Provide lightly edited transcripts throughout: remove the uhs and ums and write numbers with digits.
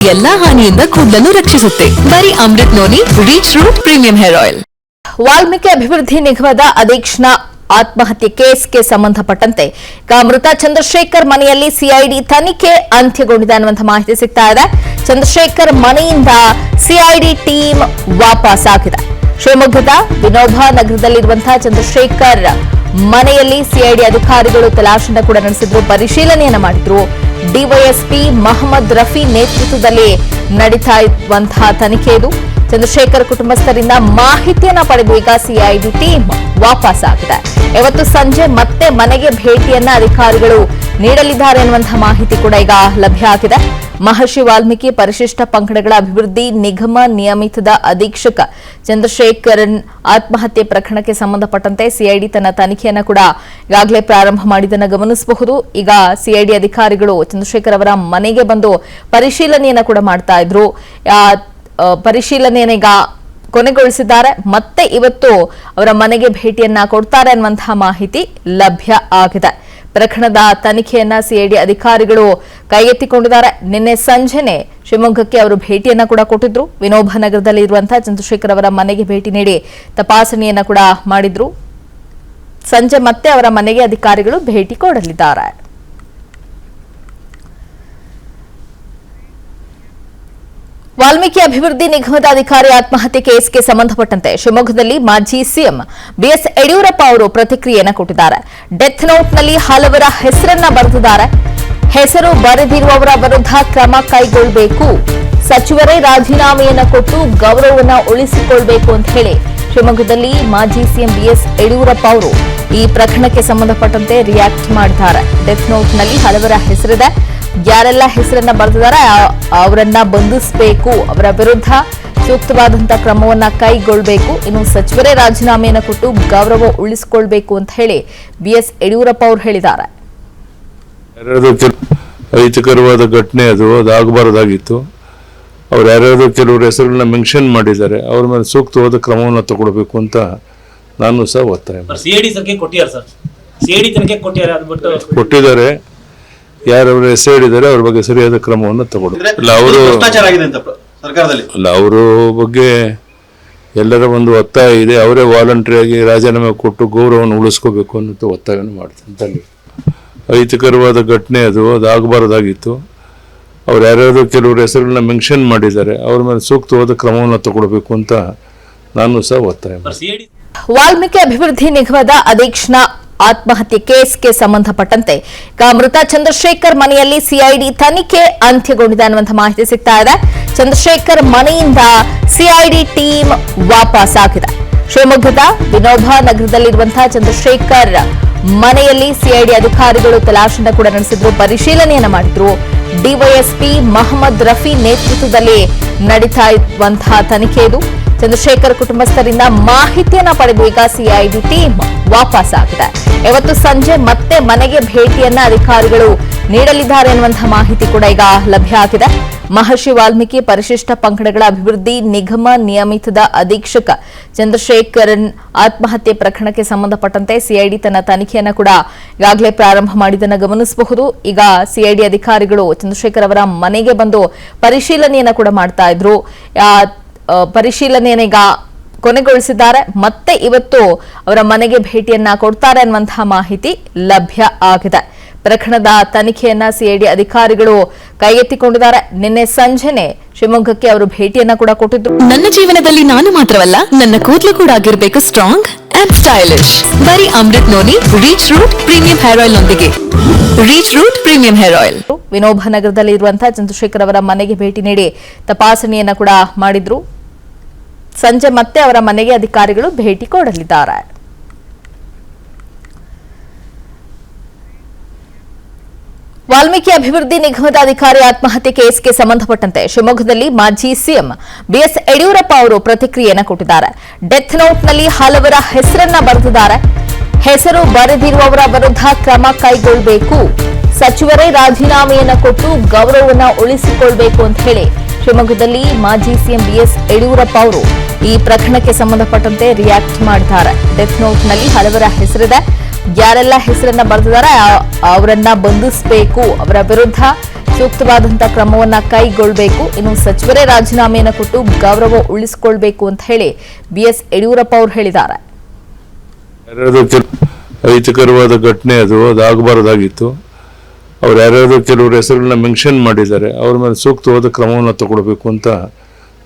ಎಲ್ಲಾ ಹಾನಿಯಿಂದ ಕೂದಲನ್ನು ರಕ್ಷಿಸುತ್ತೆ. ಬರೀ Amrit noni reach root premium hair oil. Valmiki ಅಭಿವೃದ್ಧಿ ನಿಗಮದ ಅಧೀಕ್ಷನ ಆತ್ಮಹತ್ಯೆ ಕೇಸ್ಗೆ ಸಂಬಂಧಪಟ್ಟಂತೆ ಮೃತ ಚಂದ್ರಶೇಖರ್ ಮನೆಯಲ್ಲಿ ಸಿಐಡಿ ತನಿಖೆ ಅಂತ್ಯಗೊಂಡಿದೆ ಅನ್ನುವಂಥ ಮಾಹಿತಿ ಸಿಗ್ತಾ ಇದೆ. ಚಂದ್ರಶೇಖರ್ ಮನೆಯಿಂದ ಸಿಐಡಿ ಟೀಮ್ ವಾಪಸ್ ಆಗಿದೆ. ಶಿವಮೊಗ್ಗದ ವಿನೋಬ ನಗರದಲ್ಲಿರುವಂತಹ ಚಂದ್ರಶೇಖರ್ ಮನೆಯಲ್ಲಿ ಸಿಐಡಿ ಅಧಿಕಾರಿಗಳು ತಲಾಶೆಯನ್ನು ಕೂಡ ನಡೆಸಿದ್ರು, ಪರಿಶೀಲನೆಯನ್ನ ಮಾಡಿದ್ರು. ಡಿವೈಎಸ್ಪಿ ಮಹಮ್ಮದ್ ರಫಿ ನೇತೃತ್ವದಲ್ಲಿ ನಡೀತಾ ಇರುವಂತಹ ತನಿಖೆ ಇದು. ಚಂದ್ರಶೇಖರ್ ಕುಟುಂಬಸ್ಥರಿಂದ ಮಾಹಿತಿಯನ್ನ ಪಡೆದು ಈಗ ಸಿಐಡಿ ಟೀಮ್ ವಾಪಸ್ ಆಗಿದೆ. ಇವತ್ತು ಸಂಜೆ ಮತ್ತೆ ಮನೆಗೆ ಭೇಟಿಯನ್ನ ಅಧಿಕಾರಿಗಳು ನೀಡಲಿದ್ದಾರೆ ಎನ್ನುವಂತಹ ಮಾಹಿತಿ ಕೂಡ ಈಗ ಲಭ್ಯ ಆಗಿದೆ. ಮಹರ್ಷಿ ವಾಲ್ಮೀಕಿ ಪರಿಶಿಷ್ಟ ಪಂಗಡಗಳ ಅಭಿವೃದ್ಧಿ ನಿಗಮ ನಿಯಮಿತದ ಅಧೀಕ್ಷಕ ಚಂದ್ರಶೇಖರನ್ ಆತ್ಮಹತ್ಯೆ ಪ್ರಕರಣಕ್ಕೆ ಸಂಬಂಧಪಟ್ಟಂತೆ ಸಿಐಡಿ ತನ್ನ ತನಿಖೆಯನ್ನು ಕೂಡ ಈಗಾಗಲೇ ಪ್ರಾರಂಭ ಮಾಡಿದ್ದನ್ನು ಗಮನಿಸಬಹುದು. ಈಗ ಸಿಐಡಿ ಅಧಿಕಾರಿಗಳು ಚಂದ್ರಶೇಖರ್ ಅವರ ಮನೆಗೆ ಬಂದು ಪರಿಶೀಲನೆಯನ್ನ ಕೂಡ ಮಾಡ್ತಾ ಇದ್ರು. ಪರಿಶೀಲನೆಯನ್ನ ಈಗ ಕೊನೆಗೊಳಿಸಿದ್ದಾರೆ. ಮತ್ತೆ ಇವತ್ತು ಅವರ ಮನೆಗೆ ಭೇಟಿಯನ್ನ ಕೊಡ್ತಾರೆ ಅನ್ನುವಂತಹ ಮಾಹಿತಿ ಲಭ್ಯ ಆಗಿದೆ. ಪ್ರಕರಣದ ತನಿಖೆಯನ್ನ ಸಿಐಡಿ ಅಧಿಕಾರಿಗಳು ಕೈಗೆತ್ತಿಕೊಂಡಿದ್ದಾರೆ. ನಿನ್ನೆ ಸಂಜೆನೆ ಶಿವಮೊಗ್ಗಕ್ಕೆ ಅವರು ಭೇಟಿಯನ್ನ ಕೂಡ ಕೊಟ್ಟಿದ್ರು. ವಿನೋಬ ನಗರದಲ್ಲಿ ಇರುವಂತಹ ಚಂದ್ರಶೇಖರ್ ಅವರ ಮನೆಗೆ ಭೇಟಿ ನೀಡಿ ತಪಾಸಣೆಯನ್ನ ಕೂಡ ಮಾಡಿದ್ರು. ಸಂಜೆ ಮತ್ತೆ ಅವರ ಮನೆಗೆ ಅಧಿಕಾರಿಗಳು ಭೇಟಿ ಕೊಡಲಿದ್ದಾರೆ. ವಾಲ್ಮೀಕಿ ಅಭಿವೃದ್ಧಿ ನಿಗಮದ ಅಧಿಕಾರಿ ಆತ್ಮಹತ್ಯೆ ಕೇಸ್ಗೆ ಸಂಬಂಧಪಟ್ಟಂತೆ ಶಿವಮೊಗ್ಗದಲ್ಲಿ ಮಾಜಿ ಸಿಎಂ ಬಿಎಸ್ ಯಡಿಯೂರಪ್ಪ ಅವರು ಪ್ರತಿಕ್ರಿಯೆಯನ್ನು ಕೊಟ್ಟಿದ್ದಾರೆ. ಡೆತ್ ನೋಟ್ನಲ್ಲಿ ಹಲವರ ಹೆಸರನ್ನ ಬರೆದಿದ್ದಾರೆ. ಹೆಸರು ಬರೆದಿರುವವರ ವಿರುದ್ಧ ಕ್ರಮ ಕೈಗೊಳ್ಳಬೇಕು, ಸಚಿವರೇ ರಾಜೀನಾಮೆಯನ್ನು ಕೊಟ್ಟು ಗೌರವವನ್ನು ಉಳಿಸಿಕೊಳ್ಬೇಕು ಅಂತ ಹೇಳಿ ಶಿವಮೊಗ್ಗದಲ್ಲಿ ಮಾಜಿ ಸಿಎಂ ಬಿಎಸ್ ಯಡಿಯೂರಪ್ಪ ಅವರು ಈ ಪ್ರಕರಣಕ್ಕೆ ಸಂಬಂಧಪಟ್ಟಂತೆ ರಿಯಾಕ್ಟ್ ಮಾಡಿದ್ದಾರೆ. ಡೆತ್ ನೋಟ್ನಲ್ಲಿ ಹಲವರ ಹೆಸರಿದೆ, ಯಾರೆಲ್ಲ ಹೆಸರನ್ನ ಬರೆದಿದ್ದಾರೆ ಅವರನ್ನ ಬಂಧಿಸಬೇಕು, ಅವರ ವಿರುದ್ಧ ಸೂಕ್ತವಾದಂತಹ ಕ್ರಮವನ್ನ ಕೈಗೊಳ್ಳಬೇಕು, ಇನ್ನು ಸಚಿವರೇ ರಾಜೀನಾಮೆಯನ್ನು ಕೊಟ್ಟು ಗೌರವ ಉಳಿಸಿಕೊಳ್ಬೇಕು ಅಂತ ಹೇಳಿ ಬಿಎಸ್ ಯಡಿಯೂರಪ್ಪ ಅವರು ಹೇಳಿದ್ದಾರೆ. ಅಹಿತಕರವಾದ ಘಟನೆ ಅದಾಗಬಾರದಾಗಿತ್ತು. ಅವ್ರು ಯಾರ್ಯಾರು ಕೆಲವರು ಹೆಸರುಗಳನ್ನ ಮೆನ್ಷನ್ ಮಾಡಿದ್ದಾರೆ, ಅವ್ರ ಮೇಲೆ ಸೂಕ್ತವಾದ ಕ್ರಮವನ್ನು ತಗೊಳ್ಬೇಕು ಅಂತ ನಾನು ಸಹ ಒತ್ತಾಯ ಕೊಟ್ಟಿದ್ದಾರೆ. ಯಾರವ್ರ ಹೆಸರು ಹೇಳಿದ್ದಾರೆ ಅವ್ರ ಬಗ್ಗೆ ಸರಿಯಾದ ಕ್ರಮವನ್ನು ತಗೊಳ್ಳಿ. ಅವರ ಬಗ್ಗೆ ಎಲ್ಲರ ಒಂದು ಒತ್ತಾಯ ಇದೆ. ಅವರೇ ವಾಲಂಟರಿಯಾಗಿ ರಾಜೀನಾಮೆ ಕೊಟ್ಟು ಗೌರವವನ್ನು ಉಳಿಸ್ಕೋಬೇಕು ಅನ್ನೋ ಒತ್ತಾಯವನ್ನು ಮಾಡ್ತೀನಿ. ಅಹಿತಕರವಾದ ಘಟನೆ ಅದಾಗಬಾರದಾಗಿತ್ತು. ಅವ್ರು ಯಾರ್ಯಾರು ಕೆಲವರು ಹೆಸರುಗಳನ್ನ ಮೆನ್ಷನ್ ಮಾಡಿದ್ದಾರೆ, ಅವ್ರ ಮೇಲೆ ಸೂಕ್ತವಾದ ಕ್ರಮವನ್ನು ತಗೊಳ್ಬೇಕು ಅಂತ ನಾನು ಸಹ ಒತ್ತಾಯ ಮಾಡ್ತೀನಿ. ವಾಲ್ಮೀಕಿ ಅಭಿವೃದ್ಧಿ ನಿಗಮದ ಅಧೀಕ್ಷನ ಆತ್ಮಹತ್ಯೆ ಕೇಸ್ಗೆ ಸಂಬಂಧಪಟ್ಟಂತೆ ಮೃತ ಚಂದ್ರಶೇಖರ್ ಮನೆಯಲ್ಲಿ ಸಿಐಡಿ ತನಿಖೆ ಅಂತ್ಯಗೊಂಡಿದೆ ಅನ್ನುವಂಥ ಮಾಹಿತಿ ಸಿಗ್ತಾ ಇದೆ. ಚಂದ್ರಶೇಖರ್ ಮನೆಯಿಂದ ಸಿಐಡಿ ಟೀಮ್ ವಾಪಸ್ ಆಗಿದೆ. ಶಿವಮೊಗ್ಗದ ವಿನೋಬ ನಗರದಲ್ಲಿರುವಂತಹ ಚಂದ್ರಶೇಖರ್ ಮನೆಯಲ್ಲಿ ಸಿಐಡಿ ಅಧಿಕಾರಿಗಳು ತಲಾಶೆಯನ್ನು ಕೂಡ ನಡೆಸಿದ್ರು, ಪರಿಶೀಲನೆಯನ್ನ ಮಾಡಿದ್ರು. ಡಿವೈಎಸ್ಪಿ ಮಹಮ್ಮದ್ ರಫಿ ನೇತೃತ್ವದಲ್ಲಿ ನಡೀತಾ ಇರುವಂತಹ ತನಿಖೆ ಇದು. ಚಂದ್ರಶೇಖರ್ ಕುಟುಂಬಸ್ಥರಿಂದ ಮಾಹಿತಿಯನ್ನ ಪಡೆದು ಈಗ ಸಿಐಡಿ ಟೀಮ್ ವಾಪಸ್ ಆಗಿದೆ. ಇವತ್ತು ಸಂಜೆ ಮತ್ತೆ ಮನೆಗೆ ಭೇಟಿಯನ್ನ ಅಧಿಕಾರಿಗಳು ನೀಡಲಿದ್ದಾರೆ ಎನ್ನುವಂತಹ ಮಾಹಿತಿ ಕೂಡ ಈಗ ಲಭ್ಯ ಆಗಿದೆ. ಮಹರ್ಷಿ ವಾಲ್ಮೀಕಿ ಪರಿಶಿಷ್ಟ ಪಂಗಡಗಳ ಅಭಿವೃದ್ಧಿ ನಿಗಮ ನಿಯಮಿತದ ಅಧೀಕ್ಷಕ ಚಂದ್ರಶೇಖರನ್ ಆತ್ಮಹತ್ಯೆ ಪ್ರಕರಣಕ್ಕೆ ಸಂಬಂಧಪಟ್ಟಂತೆ ಸಿಐಡಿ ತನ್ನ ತನಿಖೆಯನ್ನು ಕೂಡ ಈಗಾಗಲೇ ಪ್ರಾರಂಭ ಮಾಡಿದ್ದನ್ನು ಗಮನಿಸಬಹುದು. ಈಗ ಸಿಐಡಿ ಅಧಿಕಾರಿಗಳು ಚಂದ್ರಶೇಖರ್ ಅವರ ಮನೆಗೆ ಬಂದು ಪರಿಶೀಲನೆಯನ್ನ ಕೂಡ ಮಾಡ್ತಾ ಇದ್ರು. ಪರಿಶೀಲನೆಯನ್ನ ಈಗ ಕೊನೆಗೊಳಿಸಿದ್ದಾರೆ. ಮತ್ತೆ ಇವತ್ತು ಅವರ ಮನೆಗೆ ಭೇಟಿಯನ್ನ ಕೊಡ್ತಾರೆ ಅನ್ನುವಂತಹ ಮಾಹಿತಿ ಲಭ್ಯ ಆಗಿದೆ. ಪ್ರಕರಣದ ತನಿಖೆಯನ್ನ ಸಿಐಡಿ ಅಧಿಕಾರಿಗಳು ಕೈಗೆತ್ತಿಕೊಂಡಿದ್ದಾರೆ. ನಿನ್ನೆ ಸಂಜೆನೆ ಶಿವಮೊಗ್ಗಕ್ಕೆ ಅವರು ಭೇಟಿಯನ್ನ ಕೂಡ ಕೊಟ್ಟಿದ್ರು. ನನ್ನ ಜೀವನದಲ್ಲಿ ನಾನು ಮಾತ್ರವಲ್ಲ, ನನ್ನ ಕೂದಲು ಕೂಡ ಆಗಿರಬೇಕು ಸ್ಟ್ರಾಂಗ್ ಅಂಡ್ ಸ್ಟೈಲಿಶ್. ಬರೀ Amrit noni reach root premium hair oil ನೊಂದಿಗೆ. Reach root premium hair oil. Vinoba ನಗರದಲ್ಲಿ ಇರುವಂತಹ ಚಂದ್ರಶೇಖರ್ ಅವರ ಮನೆಗೆ ಭೇಟಿ ನೀಡಿ ತಪಾಸಣೆಯನ್ನ ಕೂಡ ಮಾಡಿದ್ರು. ಸಂಜೆ ಮತ್ತೆ ಅವರ ಮನೆಗೆ ಅಧಿಕಾರಿಗಳು ಭೇಟಿ ಕೊಡಲಿದ್ದಾರೆ. ವಾಲ್ಮೀಕಿ ಅಭಿವೃದ್ಧಿ ನಿಗಮದ ಅಧಿಕಾರಿ ಆತ್ಮಹತ್ಯೆ ಕೇಸ್ಗೆ ಸಂಬಂಧಪಟ್ಟಂತೆ ಶಿವಮೊಗ್ಗದಲ್ಲಿ ಮಾಜಿ ಸಿಎಂ ಬಿಎಸ್ ಯಡಿಯೂರಪ್ಪ ಅವರು ಪ್ರತಿಕ್ರಿಯೆಯನ್ನು ಕೊಟ್ಟಿದ್ದಾರೆ. ಡೆತ್ ನೋಟ್ನಲ್ಲಿ ಹಲವರ ಹೆಸರನ್ನ ಬರೆದಿದ್ದಾರೆ. ಹೆಸರು ಬರೆದಿರುವವರ ವಿರುದ್ಧ ಕ್ರಮ ಕೈಗೊಳ್ಳಬೇಕು, ಸಚಿವರೇ ರಾಜೀನಾಮೆಯನ್ನು ಕೊಟ್ಟು ಗೌರವವನ್ನು ಉಳಿಸಿಕೊಳ್ಬೇಕು ಅಂತ ಹೇಳಿ ಶಿವಮೊಗ್ಗದಲ್ಲಿ ಮಾಜಿ ಸಿಎಂ ಬಿಎಸ್ ಯಡಿಯೂರಪ್ಪ ಅವರು ಈ ಪ್ರಕರಣಕ್ಕೆ ಸಂಬಂಧಪಟ್ಟಂತೆ ರಿಯಾಕ್ಟ್ ಮಾಡಿದ್ದಾರೆ. ಡೆತ್ ನೋಟ್ನಲ್ಲಿ ಹಲವರ ಹೆಸರಿದೆ, ಯಾರೆಲ್ಲ ಹೆಸರನ್ನ ಬರೆದಿದ್ದಾರೆ ಅವರನ್ನ ಬಂಧಿಸಬೇಕು, ಅವರ ವಿರುದ್ಧ ಸೂಕ್ತವಾದಂತಹ ಕ್ರಮವನ್ನ ಕೈಗೊಳ್ಳಬೇಕು. ಇನ್ನು ಸಚಿವರೇ ರಾಜೀನಾಮೆಯನ್ನು ಕೊಟ್ಟು ಗೌರವ ಉಳಿಸಿಕೊಳ್ಬೇಕು ಅಂತ ಹೇಳಿ ಬಿಎಸ್ ಯಡಿಯೂರಪ್ಪ ಅವರು ಹೇಳಿದ್ದಾರೆ. ಅಹಿತಕರವಾದ ಘಟನೆ ಅದಾಗಬಾರ್ದಾಗಿತ್ತು. ಅವ್ರು ಯಾರ್ಯಾರು ಕೆಲವರು ಹೆಸರುಗಳನ್ನ ಮೆನ್ಷನ್ ಮಾಡಿದ್ದಾರೆ, ಅವ್ರ ಮೇಲೆ ಸೂಕ್ತವಾದ ಕ್ರಮವನ್ನು ತಗೊಳ್ಬೇಕು ಅಂತ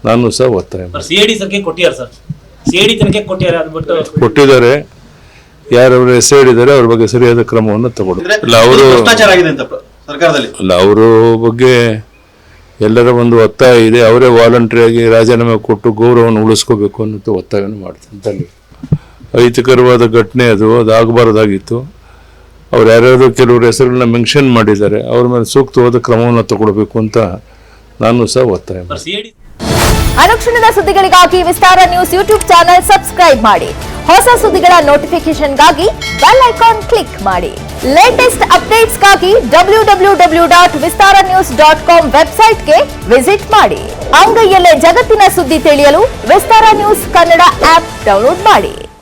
ನಾನು ಸಹ ಒತ್ತಾಯ ಕೊಟ್ಟಿದ್ದಾರೆ. ಯಾರವ್ರ ಹೆಸರು ಹೇಳಿದ್ದಾರೆ ಅವ್ರ ಬಗ್ಗೆ ಸರಿಯಾದ ಕ್ರಮವನ್ನು ತಗೊಳ್ಬೇಕು. ಅವರ ಬಗ್ಗೆ ಎಲ್ಲರ ಒಂದು ಒತ್ತಾಯ ಇದೆ. ಅವರೇ ವಾಲಂಟ್ರಿಯಾಗಿ ರಾಜೀನಾಮೆ ಕೊಟ್ಟು ಗೌರವವನ್ನು ಉಳಿಸ್ಕೋಬೇಕು ಅನ್ನೋ ಒತ್ತಾಯವನ್ನು ಮಾಡ್ತೀನಿ. ಅಹಿತಕರವಾದ ಘಟನೆ ಅದಾಗಬಾರ್ದಾಗಿತ್ತು. ಅವ್ರು ಯಾರ್ಯಾರು ಕೆಲವರು ಹೆಸರುಗಳನ್ನ ಮೆನ್ಷನ್ ಮಾಡಿದ್ದಾರೆ, ಅವ್ರ ಮೇಲೆ ಸೂಕ್ತವಾದ ಕ್ರಮವನ್ನು ತಗೊಳ್ಬೇಕು ಅಂತ ನಾನು ಸಹ ಒತ್ತಾಯ ಮಾಡ್ತೀನಿ. ಅನುಕ್ಷಣದ ಸುದ್ದಿಗಳಿಗಾಗಿ ವಿಸ್ತಾರ ನ್ಯೂಸ್ ಯೂಟ್ಯೂಬ್ ಚಾನೆಲ್ ಸಬ್ಸ್ಕ್ರೈಬ್ ಮಾಡಿ. ಹೊಸ ಸುದ್ದಿಗಳ ನೋಟಿಫಿಕೇಶನ್ಗಾಗಿ ಬೆಲ್ ಐಕಾನ್ ಕ್ಲಿಕ್ ಮಾಡಿ. ಲೇಟೆಸ್ಟ್ ಅಪ್ಡೇಟ್ಸ್ಗಾಗಿ www.vistaranews.com ವೆಬ್ಸೈಟ್ಗೆ ವಿಸಿಟ್ ಮಾಡಿ. ಅಂಗೈಯಲ್ಲೇ ಜಗತ್ತಿನ ಸುದ್ದಿ ತಿಳಿಯಲು ವಿಸ್ತಾರ ನ್ಯೂಸ್ ಕನ್ನಡ ಆಪ್ ಡೌನ್ಲೋಡ್ ಮಾಡಿ.